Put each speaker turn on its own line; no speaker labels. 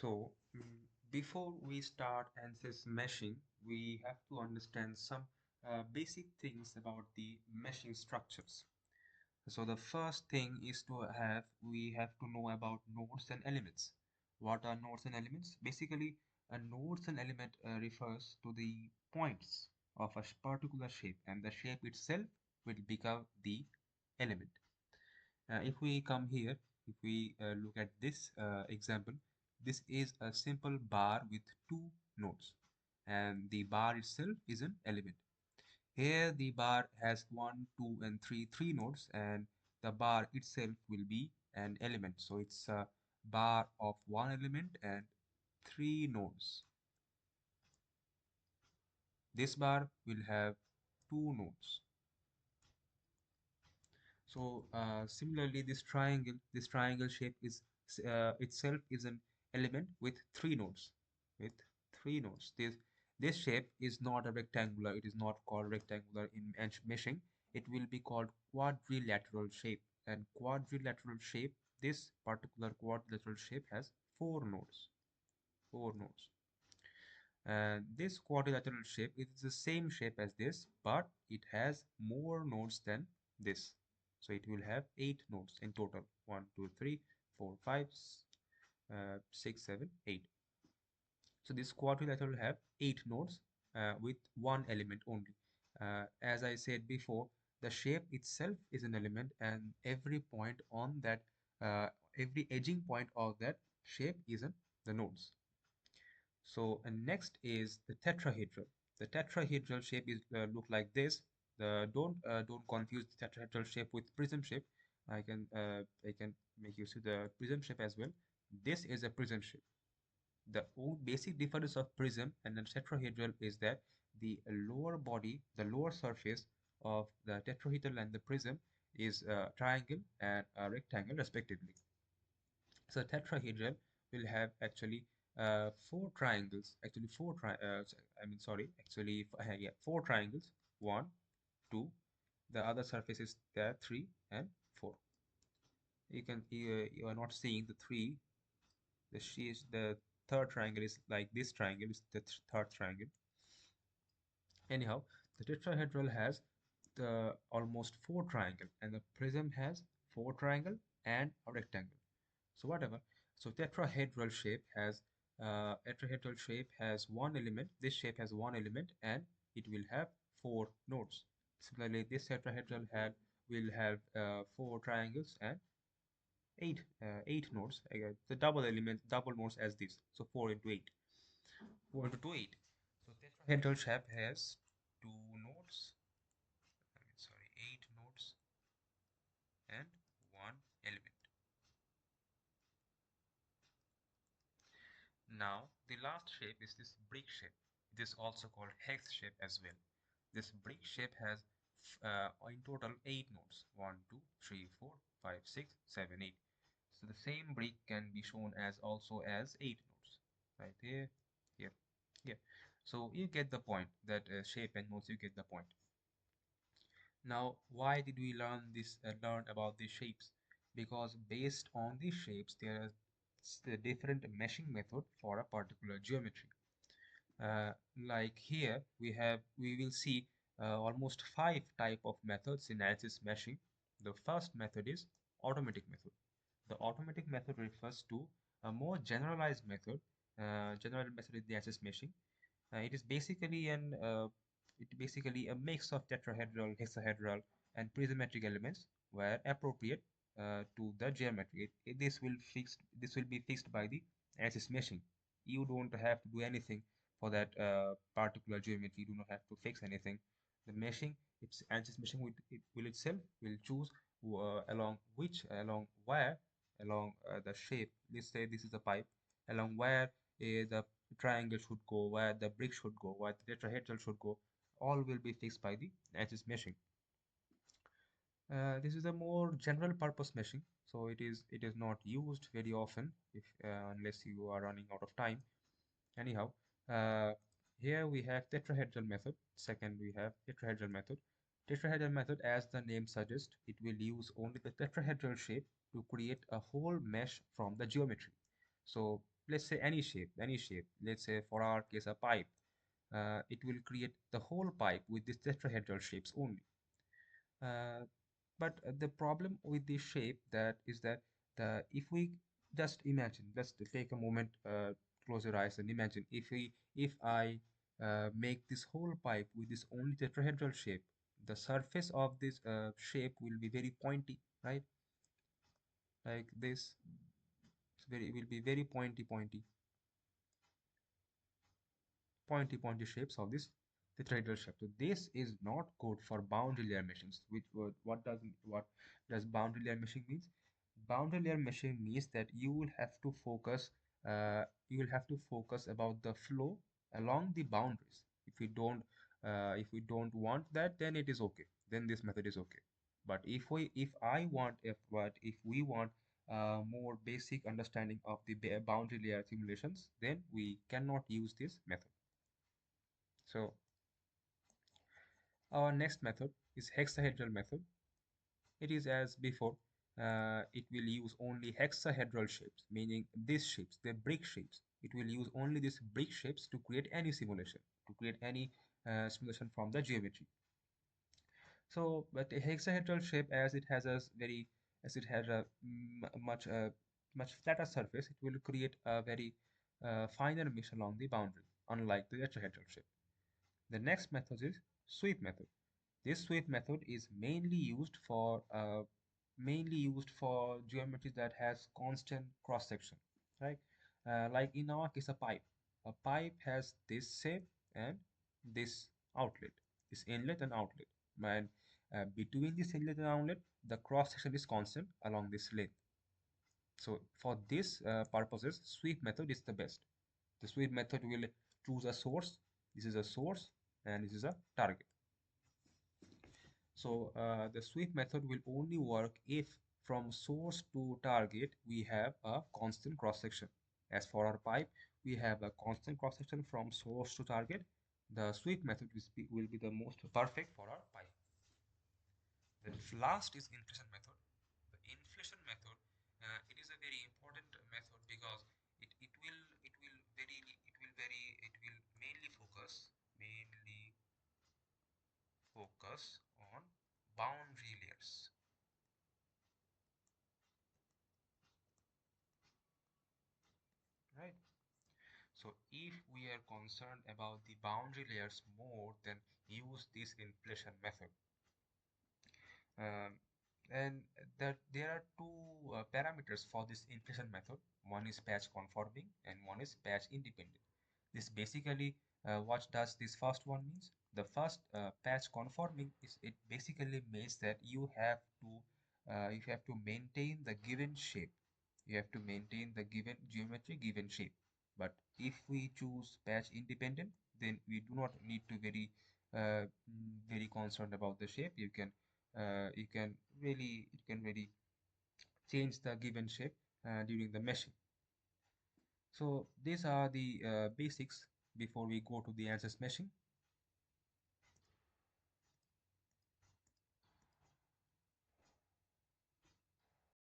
So, before we start ANSYS meshing, we have to understand some basic things about the meshing structures. So the first thing is we have to know about nodes and elements. What are nodes and elements? Basically, a nodes and element refers to the points of a particular shape, and the shape itself will become the element. If we come here, if we look at this example, this is a simple bar with two nodes, and the bar itself is an element. Here the bar has 1, 2, and 3, three nodes, and the bar itself will be an element. So it's a bar of one element and three nodes. This bar will have two nodes. So similarly, this triangle shape is itself is an element with three nodes. With three nodes, this shape is not a rectangular. It is not called rectangular in meshing. It will be called quadrilateral shape. And quadrilateral shape, this particular quadrilateral shape has four nodes. Four nodes. And this quadrilateral shape is the same shape as this, but it has more nodes than this. So it will have 8 nodes in total. 1, 2, 3, 4, 5, 6, 7, 8. So this quadrilateral have 8 nodes with one element only. As I said before, the shape itself is an element, and every point on that, every edging point of that shape is the nodes. So, and next is the tetrahedral. The tetrahedral shape is look like this. Don't confuse the tetrahedral shape with prism shape. I can make you see the prism shape as well. This is a prism shape. The basic difference of prism and the tetrahedral is that the lower body, the lower surface of the tetrahedral and the prism is a triangle and a rectangle respectively. So tetrahedral will have actually four triangles. Actually, I mean, sorry. Actually, yeah, four triangles. One, two. The other surfaces there three and four. You are not seeing the three. The third triangle is like this triangle is the third triangle. Anyhow, the tetrahedral has the almost four triangle, and the prism has four triangle and a rectangle. So whatever. So tetrahedral shape has one element. This shape has one element, and it will have four nodes. Similarly, this tetrahedral had will have four triangles and eight nodes. Again, the double nodes as this. So 4 into 8. 4 into 2, 8. So tetrahedral shape has two nodes. I mean, sorry, eight nodes and one element. Now, the last shape is this brick shape. It is also called hex shape as well. This brick shape has in total 8 nodes. 1, 2, 3, 4, 5, 6, 7, 8. So the same brick can be shown as also as 8 nodes. Right here, here, here. So you get the point that shape and nodes, you get the point. Now, why did we learn about these shapes? Because based on these shapes, there are different meshing method for a particular geometry. Like here, we will see almost 5 type of methods in ANSYS meshing. The first method is automatic method. The automatic method refers to a more generalized method. General method in the ANSYS meshing. It is basically a mix of tetrahedral, hexahedral, and prismatic elements where appropriate to the geometry. This will be fixed by the ANSYS meshing. You don't have to do anything for that particular geometry. You do not have to fix anything. The meshing, it's ANSYS meshing will itself will choose along where along the shape. Let's say this is a pipe along where the triangle should go, where the brick should go, where the tetrahedral should go. All will be fixed by the ANSYS meshing. This is a more general purpose meshing, so it is not used very often if unless you are running out of time. Anyhow, uh, here we have tetrahedral method. Second, we have tetrahedral method. Tetrahedral method, as the name suggests, it will use only the tetrahedral shape to create a whole mesh from the geometry. So let's say any shape, let's say for our case a pipe, it will create the whole pipe with these tetrahedral shapes only. Uh, but the problem with this shape that is that the if we just imagine, let's take a moment, close your eyes and imagine if I make this whole pipe with this only tetrahedral shape, the surface of this shape will be very pointy, right? Like this, it's very it will be very pointy shapes of this tetrahedral shape. So this is not good for boundary layer meshings. What does boundary layer meshing means? Boundary layer meshing means that you will have to focus about the flow along the boundaries. If we don't want that, then it is okay. Then this method is okay. But if we want more basic understanding of the boundary layer simulations, then we cannot use this method. So our next method is hexahedral method. It is as before. It will use only hexahedral shapes, meaning these shapes, the brick shapes. It will use only these brick shapes to create any simulation, to create any simulation from the geometry. So, but a hexahedral shape, as it has a much flatter surface, it will create a very finer mesh along the boundary, unlike the tetrahedral shape. The next method is sweep method. This sweep method is mainly used for geometry that has constant cross section, right? Like in our case, a pipe. A pipe has this shape and this outlet, this inlet and outlet. And between this inlet and outlet, the cross section is constant along this length. So for this purposes, sweep method is the best. The sweep method will choose a source. This is a source and this is a target. So the sweep method will only work if from source to target we have a constant cross section. As for our pipe, we have a constant cross section from source to target. The sweep method will be the most perfect for our pipe. The last is inflation method. The inflation method, it is a very important method because it will mainly focus on boundary layers, right? So if we are concerned about the boundary layers more, then use this inflation method. Um, and that there are two parameters for this inflation method. One is patch conforming and one is patch independent. This basically, what does this first one means? The first patch conforming is it basically means that you have to maintain the given shape. You have to maintain the given geometry, given shape. But if we choose patch independent, then we do not need to very concerned about the shape. You can really change the given shape during the meshing. So these are the basics before we go to the answers meshing.